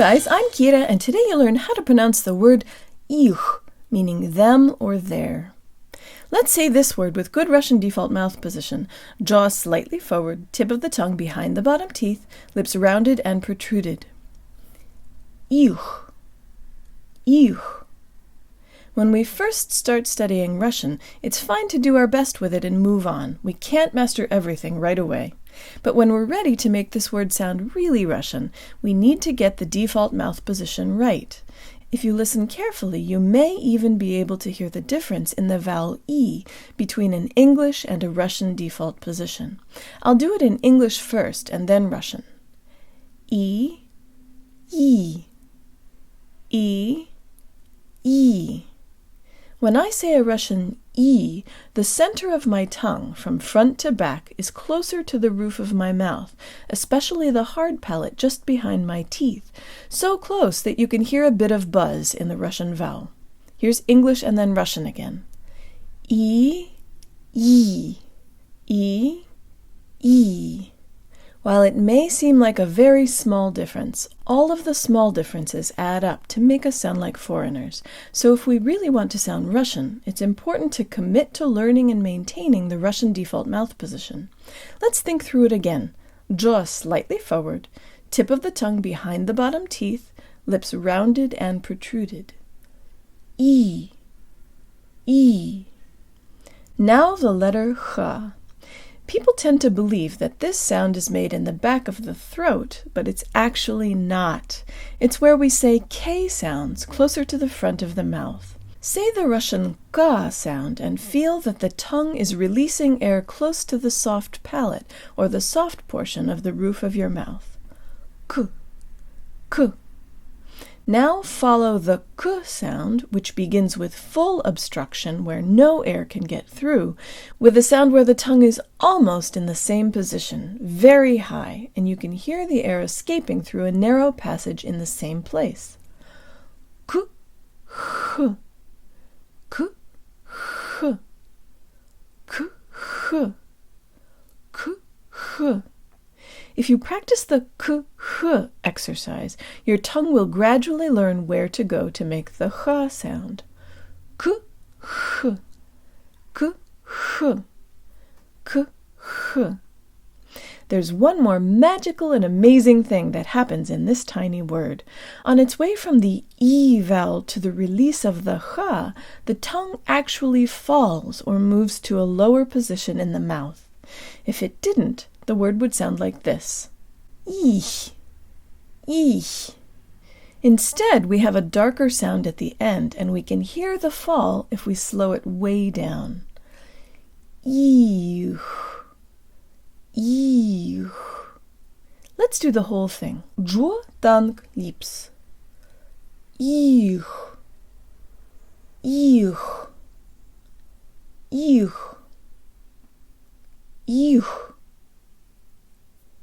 guys, I'm Kira, and today you'll learn how to pronounce the word их, meaning them or their. Let's say this word with good Russian default mouth position. Jaw slightly forward, tip of the tongue behind the bottom teeth, lips rounded and protruded. Их. Ich. When we first start studying Russian, it's fine to do our best with it and move on. We can't master everything right away. But when we're ready to make this word sound really Russian, we need to get the default mouth position right. If you listen carefully, you may even be able to hear the difference in the vowel E between an English and a Russian default position. I'll do it in English first and then Russian. E, E, E, E. When I say a Russian E, the center of my tongue, from front to back, is closer to the roof of my mouth, especially the hard palate just behind my teeth, so close that you can hear a bit of buzz in the Russian vowel. Here's English and then Russian again. E, E, E, E. While it may seem like a very small difference, all of the small differences add up to make us sound like foreigners. So if we really want to sound Russian, it's important to commit to learning and maintaining the Russian default mouth position. Let's think through it again. Jaw slightly forward, tip of the tongue behind the bottom teeth, lips rounded and protruded. E, E. Now the letter Ch. People tend to believe that this sound is made in the back of the throat, but it's actually not. It's where we say K sounds, closer to the front of the mouth. Say the Russian Ka sound and feel that the tongue is releasing air close to the soft palate, or the soft portion of the roof of your mouth. K, K. Now follow the K sound, which begins with full obstruction where no air can get through, with a sound where the tongue is almost in the same position, very high, and you can hear the air escaping through a narrow passage in the same place. K, H, K, H, K, H, K, H. If you practice the k-h exercise, your tongue will gradually learn where to go to make the ch sound. K-h, k-h, k-h. There's one more magical and amazing thing that happens in this tiny word. On its way from the E vowel to the release of the ch, the tongue actually falls or moves to a lower position in the mouth. If it didn't, the word would sound like this. Ich, ich. Instead, we have a darker sound at the end, and we can hear the fall if we slow it way down. Ich, ich. Let's do the whole thing. Джо танк lips. Ich, ich, ich, ich.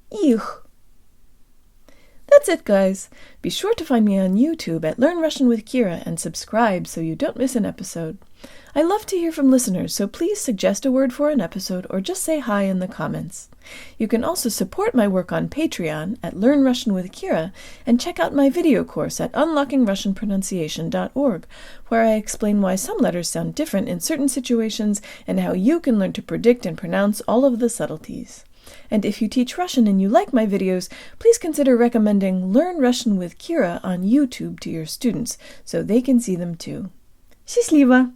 Ich. That's it, guys. Be sure to find me on YouTube at Learn Russian with Kira and subscribe so you don't miss an episode. I love to hear from listeners, so please suggest a word for an episode or just say hi in the comments. You can also support my work on Patreon at Learn Russian with Kira and check out my video course at unlockingrussianpronunciation.org, where I explain why some letters sound different in certain situations and how you can learn to predict and pronounce all of the subtleties. And if you teach Russian and you like my videos, please consider recommending Learn Russian with Kira on YouTube to your students so they can see them too. Счастливо!